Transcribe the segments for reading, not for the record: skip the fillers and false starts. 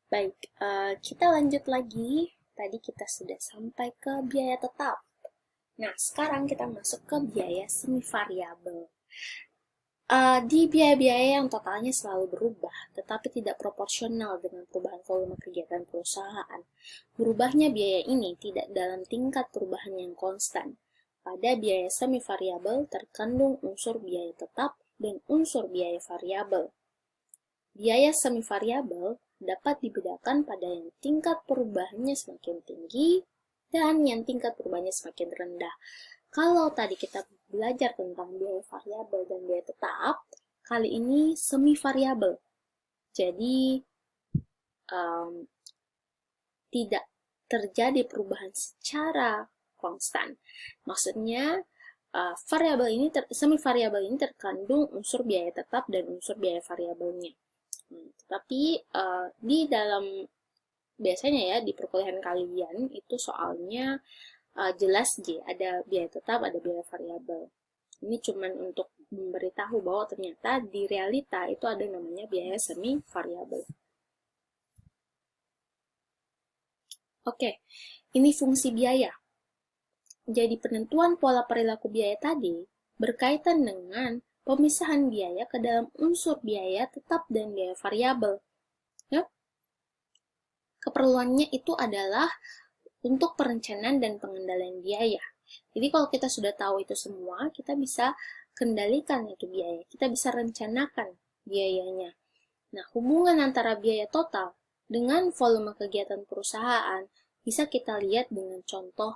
Baik, kita lanjut lagi. Tadi kita sudah sampai ke biaya tetap. Nah, sekarang kita masuk ke biaya semi variabel. Di biaya-biaya yang totalnya selalu berubah, tetapi tidak proporsional dengan perubahan volume kegiatan perusahaan. Berubahnya biaya ini tidak dalam tingkat perubahan yang konstan. Pada biaya semi variabel terkandung unsur biaya tetap dan unsur biaya variabel. Biaya semi variabel dapat dibedakan pada yang tingkat perubahannya semakin tinggi dan yang tingkat perubahannya semakin rendah. Kalau tadi kita belajar tentang biaya variabel dan biaya tetap, kali ini semi variabel. Jadi tidak terjadi perubahan secara konstan. Maksudnya variabel ini semi variabel ini terkandung unsur biaya tetap dan unsur biaya variabelnya. Tapi di dalam biasanya ya di perkuliahan kalian itu soalnya jelas ada biaya tetap, ada biaya variabel. Ini cuman untuk memberitahu bahwa ternyata di realita itu ada namanya biaya semi variabel. Oke, ini fungsi biaya. Jadi penentuan pola perilaku biaya tadi berkaitan dengan pemisahan biaya ke dalam unsur biaya tetap dan biaya variabel. Ya? Keperluannya itu adalah untuk perencanaan dan pengendalian biaya. Jadi kalau kita sudah tahu itu semua, kita bisa kendalikan itu biaya. Kita bisa rencanakan biayanya. Nah, hubungan antara biaya total dengan volume kegiatan perusahaan bisa kita lihat dengan contoh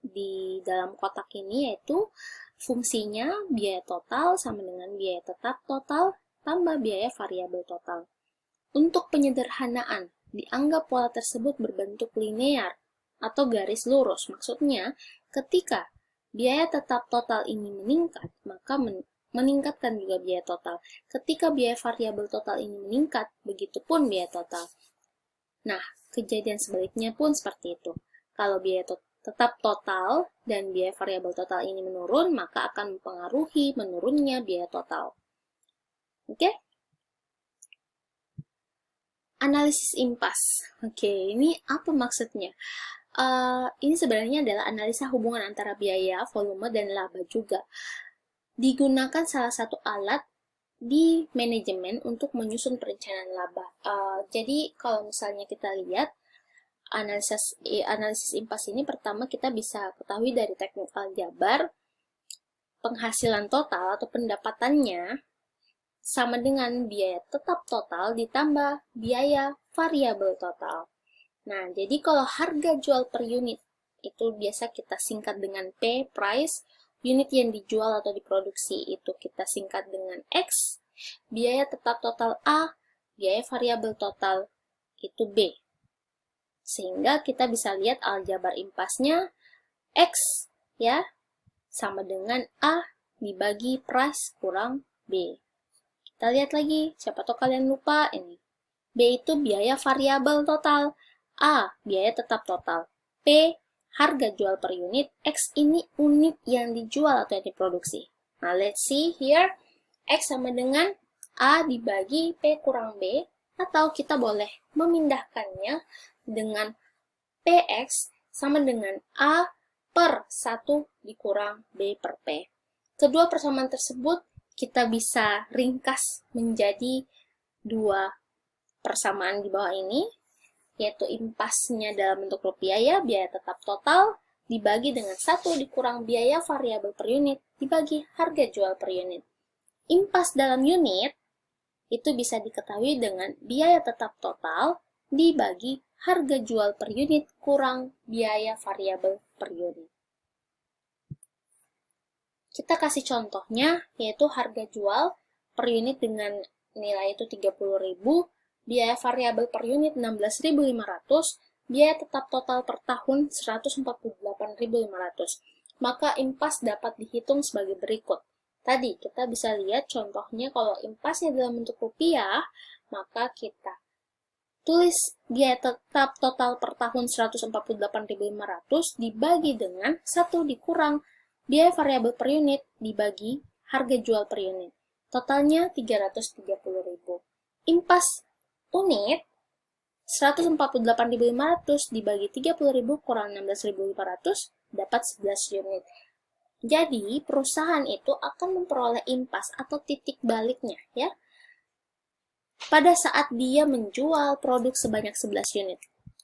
di dalam kotak ini, yaitu fungsinya biaya total sama dengan biaya tetap total tambah biaya variabel total. Untuk penyederhanaan, dianggap pola tersebut berbentuk linear atau garis lurus. Maksudnya, ketika biaya tetap total ini meningkat, maka meningkatkan juga biaya total. Ketika biaya variabel total ini meningkat, begitupun biaya total. Nah, kejadian sebaliknya pun seperti itu. Kalau biaya tetap total dan biaya variabel total ini menurun, maka akan mempengaruhi menurunnya biaya total. Oke? Analisis impas. Oke, ini apa maksudnya? Ini sebenarnya adalah analisa hubungan antara biaya, volume, dan laba juga. Digunakan salah satu alat di manajemen untuk menyusun perencanaan laba. Jadi kalau misalnya kita lihat analisis impas ini, pertama kita bisa ketahui dari teknik aljabar, penghasilan total atau pendapatannya sama dengan biaya tetap total ditambah biaya variabel total. Nah, jadi kalau harga jual per unit itu biasa kita singkat dengan P, price, unit yang dijual atau diproduksi itu kita singkat dengan X, biaya tetap total A, biaya variabel total itu B. Sehingga kita bisa lihat aljabar impasnya X ya sama dengan A dibagi price kurang B. Kita lihat lagi, siapa tahu kalian lupa ini. B itu biaya variabel total, A biaya tetap total, P harga jual per unit, X ini unit yang dijual atau yang diproduksi. Nah, let's see here, X sama dengan A dibagi P kurang B, atau kita boleh memindahkannya dengan PX sama dengan A per 1 dikurang B per P. Kedua persamaan tersebut kita bisa ringkas menjadi dua persamaan di bawah ini, yaitu impasnya dalam bentuk rupiah ya, biaya tetap total dibagi dengan 1 dikurang biaya variabel per unit dibagi harga jual per unit. Impas dalam unit itu bisa diketahui dengan biaya tetap total dibagi harga jual per unit kurang biaya variabel per unit. Kita kasih contohnya, yaitu harga jual per unit dengan nilai itu 30.000, biaya variabel per unit 16.500, biaya tetap total per tahun 148.500. Maka impas dapat dihitung sebagai berikut. Tadi kita bisa lihat contohnya kalau impasnya dalam bentuk rupiah, maka kita tulis biaya tetap total per tahun 148.500 dibagi dengan 1 dikurang biaya variabel per unit dibagi harga jual per unit. Totalnya 330.000. Impas unit 148.500 dibagi 30.000 kurang 16.500 dapat 11 unit. Jadi, perusahaan itu akan memperoleh impas atau titik baliknya, ya, pada saat dia menjual produk sebanyak 11 unit,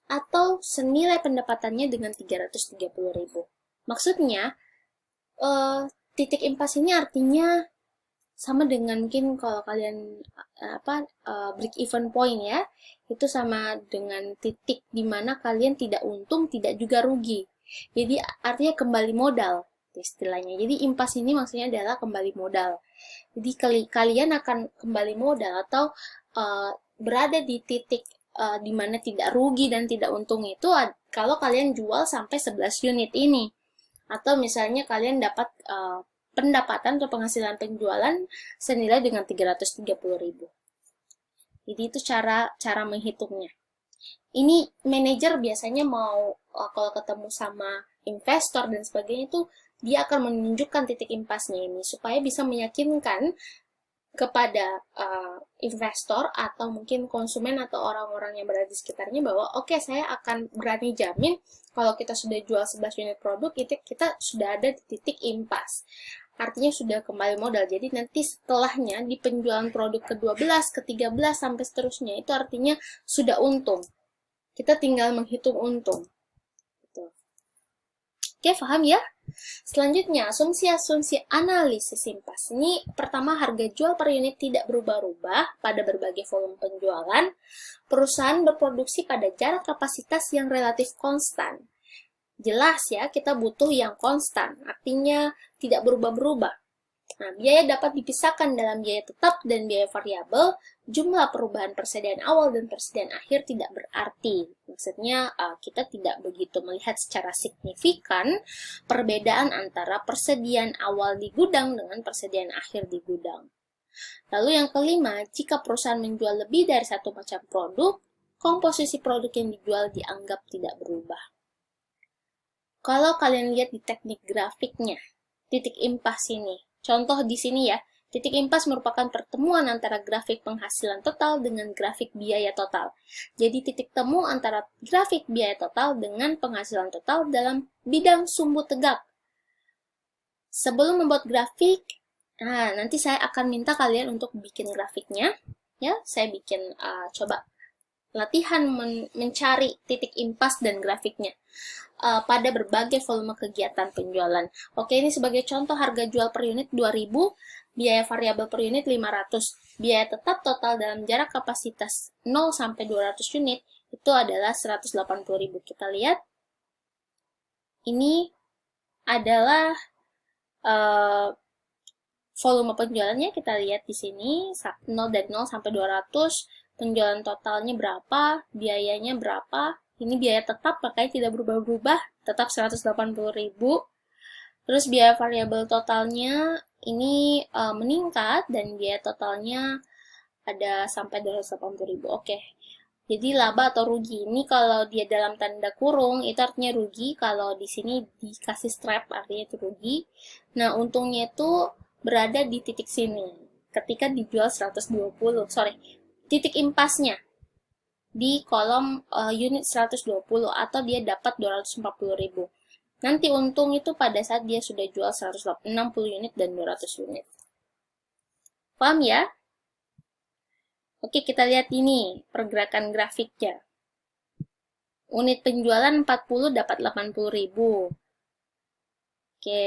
atau senilai pendapatannya dengan 330.000. Maksudnya, titik impas ini artinya sama dengan mungkin kalau kalian break even point ya, itu sama dengan titik di mana kalian tidak untung, tidak juga rugi. Jadi artinya kembali modal istilahnya. Jadi impas ini maksudnya adalah kembali modal. Jadi kalian akan kembali modal atau berada di titik di mana tidak rugi dan tidak untung itu kalau kalian jual sampai 11 unit ini. Atau misalnya kalian dapat pendapatan atau penghasilan penjualan senilai dengan 330.000. Jadi itu cara menghitungnya. Ini manajer biasanya mau kalau ketemu sama investor dan sebagainya itu dia akan menunjukkan titik impasnya ini supaya bisa meyakinkan kepada investor atau mungkin konsumen atau orang-orang yang berada di sekitarnya bahwa oke, saya akan berani jamin kalau kita sudah jual 11 unit produk itu kita sudah ada di titik impas. Artinya sudah kembali modal. Jadi nanti setelahnya di penjualan produk ke-12, ke-13 sampai seterusnya itu artinya sudah untung. Kita tinggal menghitung untung. Gitu. Oke, paham ya? Selanjutnya, asumsi-asumsi analisis impas. Ini pertama, harga jual per unit tidak berubah-ubah pada berbagai volume penjualan. Perusahaan berproduksi pada jarak kapasitas yang relatif konstan. Jelas ya, kita butuh yang konstan, artinya tidak berubah-berubah. Nah, biaya dapat dipisahkan dalam biaya tetap dan biaya variabel. Jumlah perubahan persediaan awal dan persediaan akhir tidak berarti. Maksudnya, kita tidak begitu melihat secara signifikan perbedaan antara persediaan awal di gudang dengan persediaan akhir di gudang. Lalu yang kelima, jika perusahaan menjual lebih dari satu macam produk, komposisi produk yang dijual dianggap tidak berubah. Kalau kalian lihat di teknik grafiknya, titik impas ini, contoh di sini ya, titik impas merupakan pertemuan antara grafik penghasilan total dengan grafik biaya total. Jadi titik temu antara grafik biaya total dengan penghasilan total dalam bidang sumbu tegak. Sebelum membuat grafik, nanti saya akan minta kalian untuk bikin grafiknya. Ya, saya bikin coba latihan mencari titik impas dan grafiknya pada berbagai volume kegiatan penjualan. Oke, ini sebagai contoh harga jual per unit 2.000, biaya variabel per unit 500, biaya tetap total dalam jarak kapasitas 0 sampai 200 unit itu adalah 180.000. Kita lihat, ini adalah volume penjualannya, kita lihat di sini 0 dari 0 sampai 200, penjualan totalnya berapa, biayanya berapa. Ini biaya tetap, makanya tidak berubah-ubah, tetap 180.000. Terus biaya variabel totalnya ini meningkat dan biaya totalnya ada sampai 280.000. Oke. Jadi laba atau rugi. Ini kalau dia dalam tanda kurung itu artinya rugi, kalau di sini dikasih strap artinya itu rugi. Nah, untungnya itu berada di titik sini ketika dijual 120. Titik impasnya di kolom unit 120 atau dia dapat 240.000. Nanti untung itu pada saat dia sudah jual 160 unit dan 200 unit. Paham ya? Oke, kita lihat ini pergerakan grafiknya. Unit penjualan 40 dapat 80.000. Oke.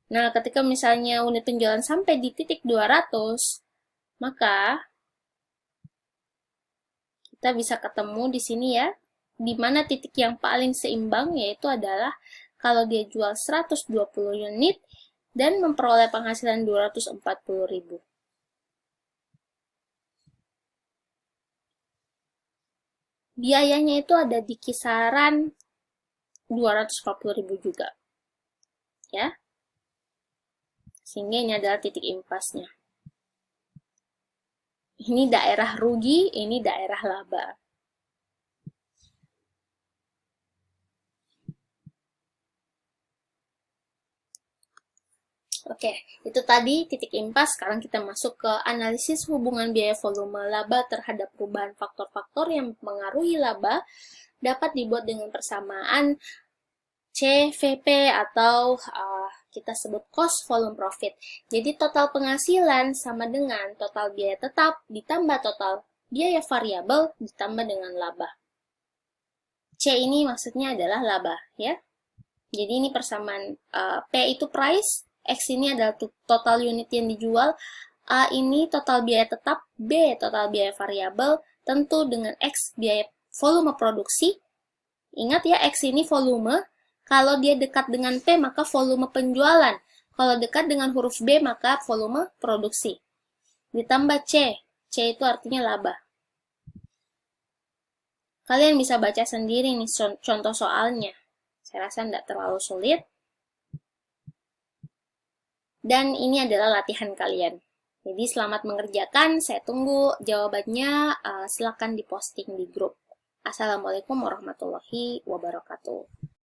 Nah, ketika misalnya unit penjualan sampai di titik 200, maka kita bisa ketemu di sini ya, di mana titik yang paling seimbang yaitu adalah kalau dia jual 120 unit dan memperoleh penghasilan 240.000. Biayanya itu ada di kisaran 240.000 juga. Ya. Sehingga ini adalah titik impasnya. Ini daerah rugi, ini daerah laba. Oke, itu tadi titik impas. Sekarang kita masuk ke analisis hubungan biaya volume laba terhadap perubahan faktor-faktor yang mempengaruhi laba dapat dibuat dengan persamaan CVP atau kita sebut cost volume profit. Jadi total penghasilan sama dengan total biaya tetap ditambah total biaya variabel ditambah dengan laba. C ini maksudnya adalah laba, ya. Jadi ini persamaan P itu price, X ini adalah total unit yang dijual, A ini total biaya tetap, B total biaya variabel, tentu dengan X biaya volume produksi. Ingat ya, X ini volume, kalau dia dekat dengan P maka volume penjualan, kalau dekat dengan huruf B maka volume produksi. Ditambah C, C itu artinya laba. Kalian bisa baca sendiri nih contoh soalnya. Saya rasa tidak terlalu sulit. Dan ini adalah latihan kalian. Jadi selamat mengerjakan, saya tunggu jawabannya, silakan diposting di grup. Assalamualaikum warahmatullahi wabarakatuh.